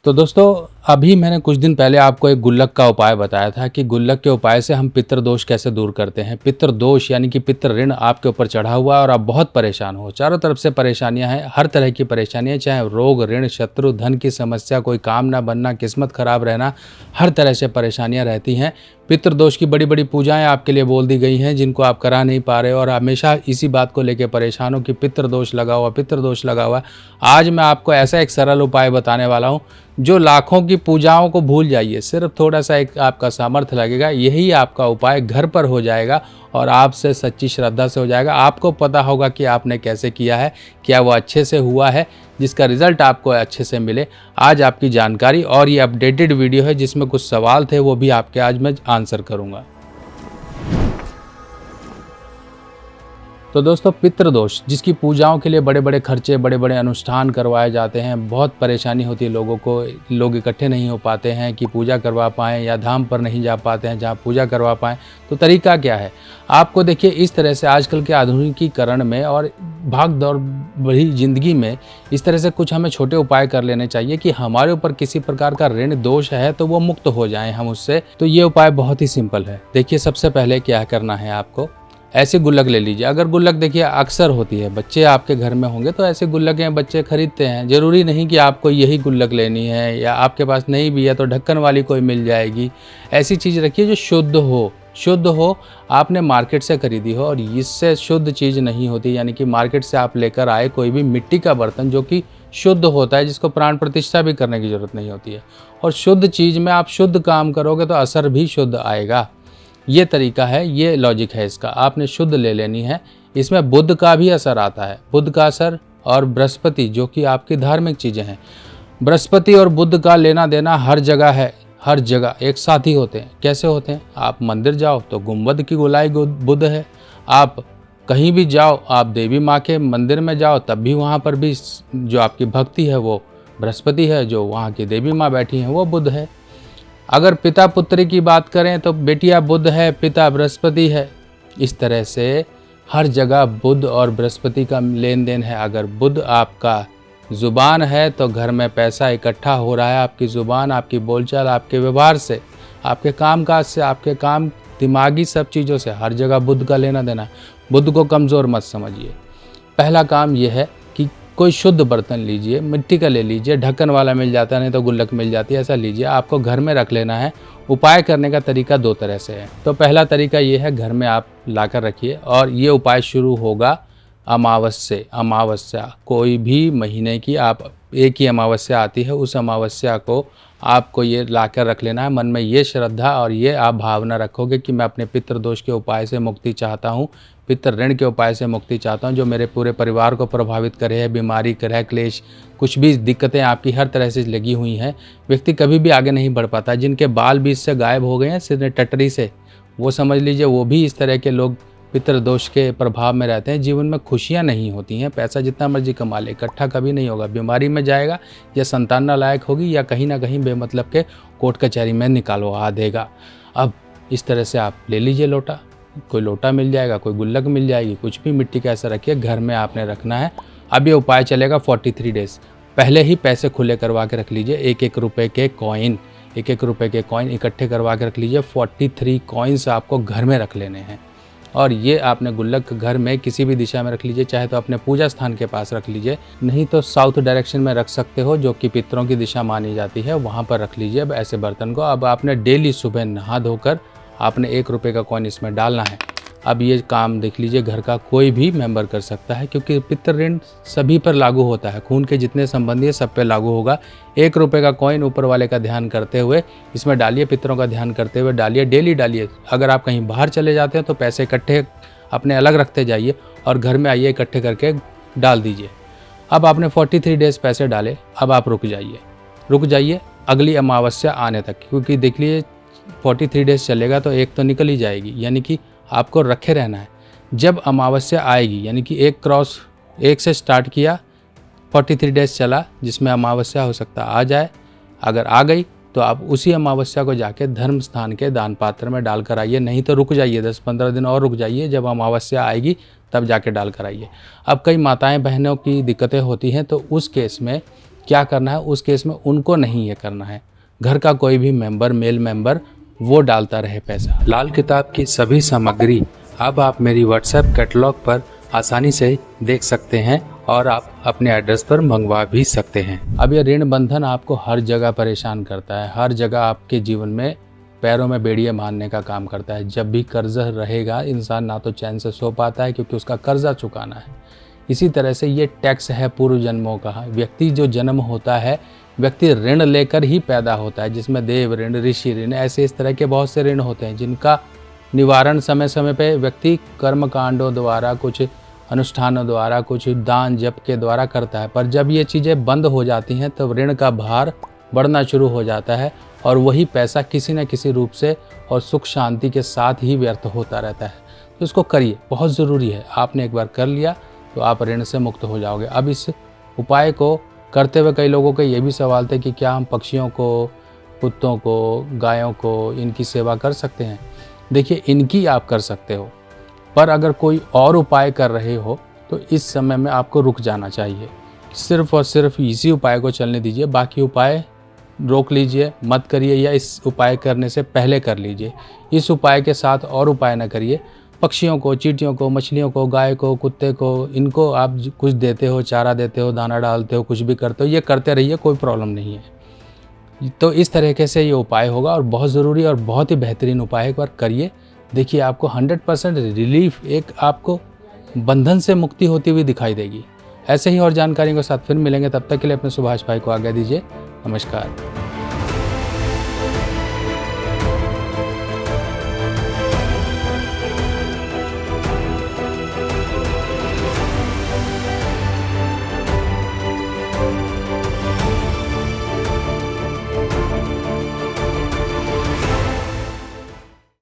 तो दोस्तों, अभी मैंने कुछ दिन पहले आपको एक गुल्लक का उपाय बताया था कि गुल्लक के उपाय से हम पितृ दोष कैसे दूर करते हैं। पितृ दोष यानी कि पितृ ऋण आपके ऊपर चढ़ा हुआ है और आप बहुत परेशान हो, चारों तरफ से परेशानियां हैं, हर तरह की परेशानियां, चाहे रोग, ऋण, शत्रु, धन की समस्या, कोई काम ना बनना, किस्मत खराब रहना, हर तरह से परेशानियां रहती हैं। पितृदोष की बड़ी बड़ी पूजाएं आपके लिए बोल दी गई हैं जिनको आप करा नहीं पा रहे हो और हमेशा इसी बात को लेकर परेशान हो कि पितृदोष लगा हुआ, पितृदोष लगा हुआ। आज मैं आपको ऐसा एक सरल उपाय बताने वाला हूं जो लाखों की पूजाओं को भूल जाइए, सिर्फ थोड़ा सा एक आपका सामर्थ्य लगेगा, यही आपका उपाय घर पर हो जाएगा और आपसे सच्ची श्रद्धा से हो जाएगा। आपको पता होगा कि आपने कैसे किया है, क्या वो अच्छे से हुआ है, जिसका रिजल्ट आपको अच्छे से मिले। आज आपकी जानकारी और ये अपडेटेड वीडियो है जिसमें कुछ सवाल थे वो भी आपके आज मैं आंसर करूँगा। तो दोस्तों, पितृदोष जिसकी पूजाओं के लिए बड़े बड़े खर्चे, बड़े बड़े अनुष्ठान करवाए जाते हैं, बहुत परेशानी होती है लोगों को, लोग इकट्ठे नहीं हो पाते हैं कि पूजा करवा पाएँ या धाम पर नहीं जा पाते हैं जहाँ पूजा करवा पाएँ। तो तरीका क्या है? आपको देखिए, इस तरह से आजकल के आधुनिकीकरण में और भाग दौड़ भरी जिंदगी में इस तरह से कुछ हमें छोटे उपाय कर लेने चाहिए कि हमारे ऊपर किसी प्रकार का ऋण दोष है तो वो मुक्त हो जाएं हम उससे। तो ये उपाय बहुत ही सिंपल है। देखिए, सबसे पहले क्या करना है आपको, ऐसे गुल्लक ले लीजिए। अगर गुल्लक देखिए अक्सर होती है, बच्चे आपके घर में होंगे तो ऐसे गुल्लकें बच्चे खरीदते हैं। ज़रूरी नहीं कि आपको यही गुल्लक लेनी है, या आपके पास नहीं भी है तो ढक्कन वाली कोई मिल जाएगी। ऐसी चीज़ रखिए जो शुद्ध हो, आपने मार्केट से खरीदी हो। और इससे शुद्ध चीज़ नहीं होती, यानी कि मार्केट से आप लेकर आए कोई भी मिट्टी का बर्तन जो कि शुद्ध होता है, जिसको प्राण प्रतिष्ठा भी करने की ज़रूरत नहीं होती है। और शुद्ध चीज़ में आप शुद्ध काम करोगे तो असर भी शुद्ध आएगा। ये तरीका है, ये लॉजिक है इसका। आपने शुद्ध ले लेनी है। इसमें बुध का भी असर आता है, बुध का असर, और बृहस्पति जो कि आपकी धार्मिक चीज़ें हैं। बृहस्पति और बुध का लेना देना हर जगह है, हर जगह एक साथ ही होते हैं। कैसे होते हैं? आप मंदिर जाओ तो गुंबद की गोलाई बुध है, आप कहीं भी जाओ, आप देवी माँ के मंदिर में जाओ तब भी वहाँ पर भी जो आपकी भक्ति है वो बृहस्पति है, जो वहाँ की देवी माँ बैठी हैं वो बुध है। अगर पिता पुत्री की बात करें तो बेटिया बुध है, पिता बृहस्पति है। इस तरह से हर जगह बुध और बृहस्पति का लेन देन है। अगर बुध आपका ज़ुबान है तो घर में पैसा इकट्ठा हो रहा है। आपकी ज़ुबान, आपकी बोलचाल, आपके व्यवहार से, आपके कामकाज से, आपके काम, दिमागी सब चीज़ों से हर जगह बुध का लेना देना। बुध को कमज़ोर मत समझिए। पहला काम यह है कि कोई शुद्ध बर्तन लीजिए, मिट्टी का ले लीजिए, ढक्कन वाला मिल जाता है, नहीं तो गुल्लक मिल जाती है, ऐसा लीजिए। आपको घर में रख लेना है। उपाय करने का तरीका दो तरह से है। तो पहला तरीका ये है, घर में आप लाकर रखिए और ये उपाय शुरू होगा अमावस्या, कोई भी महीने की आप एक ही अमावस्या आती है, उस अमावस्या को आपको ये लाकर रख लेना है। मन में ये श्रद्धा और ये आप भावना रखोगे कि मैं अपने पितृदोष के उपाय से मुक्ति चाहता हूँ, पितृ ऋण के उपाय से मुक्ति चाहता हूँ जो मेरे पूरे परिवार को प्रभावित करे है, बीमारी, ग्रह क्लेश, कुछ भी दिक्कतें आपकी हर तरह से लगी हुई हैं। व्यक्ति कभी भी आगे नहीं बढ़ पाता। जिनके बाल बीच से गायब हो गए हैं सिर टटरी से, वो समझ लीजिए वो भी इस तरह के लोग पितृदोष के प्रभाव में रहते हैं। जीवन में खुशियाँ नहीं होती हैं, पैसा जितना मर्जी कमा ले इकट्ठा कभी नहीं होगा, बीमारी में जाएगा या संतान नालायक होगी या कहीं ना कहीं बेमतलब के कोर्ट कचहरी में निकालवा देगा। अब इस तरह से आप ले लीजिए लोटा, कोई लोटा मिल जाएगा, कोई गुल्लक मिल जाएगी, कुछ भी मिट्टी का ऐसा रखिए, घर में आपने रखना है। अब ये उपाय चलेगा 43 डेज। पहले ही पैसे खुले करवा के रख लीजिए, एक रुपये के कॉइन इकट्ठे करवा के रख लीजिए। 43 कॉइन्स आपको घर में रख लेने हैं और ये आपने गुल्लक घर में किसी भी दिशा में रख लीजिए, चाहे तो अपने पूजा स्थान के पास रख लीजिए, नहीं तो साउथ डायरेक्शन में रख सकते हो जो कि पितरों की दिशा मानी जाती है, वहाँ पर रख लीजिए। अब ऐसे बर्तन को अब आपने डेली सुबह नहा धोकर आपने 1 रुपये का कॉइन इसमें डालना है। अब ये काम देख लीजिए घर का कोई भी मेंबर कर सकता है, क्योंकि पितृ ऋण सभी पर लागू होता है, खून के जितने संबंधी है सब पे लागू होगा। 1 रुपये का कॉइन ऊपर वाले का ध्यान करते हुए इसमें डालिए, पितरों का ध्यान करते हुए डालिए, डेली डालिए। अगर आप कहीं बाहर चले जाते हैं तो पैसे इकट्ठे अपने अलग रखते जाइए और घर में आइए इकट्ठे करके डाल दीजिए। अब आपने 43 डेज पैसे डाले, अब आप रुक जाइए अगली अमावस्या आने तक, क्योंकि देख लीजिए 43 डेज चलेगा तो एक तो निकल ही जाएगी, यानी कि आपको रखे रहना है। जब अमावस्या आएगी, यानी कि एक से स्टार्ट किया, 43 डेज चला, जिसमें अमावस्या हो सकता आ जाए, अगर आ गई तो आप उसी अमावस्या को जाके धर्म स्थान के दान पात्र में डाल कर आइए, नहीं तो रुक जाइए, 10-15 दिन और रुक जाइए, जब अमावस्या आएगी तब जाके डाल कर आइए। अब कई माताएं बहनों की दिक्कतें होती हैं, तो उस केस में क्या करना है उस केस में उनको नहीं ये करना है, घर का कोई भी मेंबर, मेल मेंबर वो डालता रहे पैसा। लाल किताब की सभी सामग्री अब आप मेरी व्हाट्सएप कैटलॉग पर आसानी से देख सकते हैं और आप अपने एड्रेस पर मंगवा भी सकते हैं। अब ये ऋण बंधन आपको हर जगह परेशान करता है, हर जगह आपके जीवन में पैरों में बेड़ियाँ बांधने का काम करता है। जब भी कर्ज रहेगा इंसान ना तो चैन से सो पाता है क्योंकि उसका कर्जा चुकाना है। इसी तरह से ये टैक्स है पूर्व जन्मों का। व्यक्ति जो जन्म होता है, व्यक्ति ऋण लेकर ही पैदा होता है, जिसमें देव ऋण, ऋषि ऋण, ऐसे इस तरह के बहुत से ऋण होते हैं जिनका निवारण समय समय पे व्यक्ति कर्म कांडों द्वारा, कुछ अनुष्ठानों द्वारा, कुछ दान जप के द्वारा करता है। पर जब ये चीज़ें बंद हो जाती हैं तब ऋण का भार बढ़ना शुरू हो जाता है और वही पैसा किसी न किसी रूप से और सुख शांति के साथ ही व्यर्थ होता रहता है। तो इसको करिए, बहुत ज़रूरी है। आपने एक बार कर लिया तो आप ऋण से मुक्त हो जाओगे। अब इस उपाय को करते हुए कई लोगों के ये भी सवाल थे कि क्या हम पक्षियों को, कुत्तों को, गायों को, इनकी सेवा कर सकते हैं। देखिए, इनकी आप कर सकते हो, पर अगर कोई और उपाय कर रहे हो तो इस समय में आपको रुक जाना चाहिए। सिर्फ और सिर्फ इसी उपाय को चलने दीजिए, बाकी उपाय रोक लीजिए, मत करिए, या इस उपाय करने से पहले कर लीजिए। इस उपाय के साथ और उपाय न करिए। पक्षियों को, चींटियों को, मछलियों को, गाय को, कुत्ते को, इनको आप कुछ देते हो, चारा देते हो, दाना डालते हो, कुछ भी करते हो, ये करते रहिए, कोई प्रॉब्लम नहीं है। तो इस तरीके से ये उपाय होगा और बहुत ज़रूरी और बहुत ही बेहतरीन उपाय, एक बार करिए, देखिए आपको 100% रिलीफ, एक आपको बंधन से मुक्ति होती हुई दिखाई देगी। ऐसे ही और जानकारी के साथ फिर मिलेंगे, तब तक के लिए अपने सुभाष भाई को आज्ञा दीजिए। नमस्कार।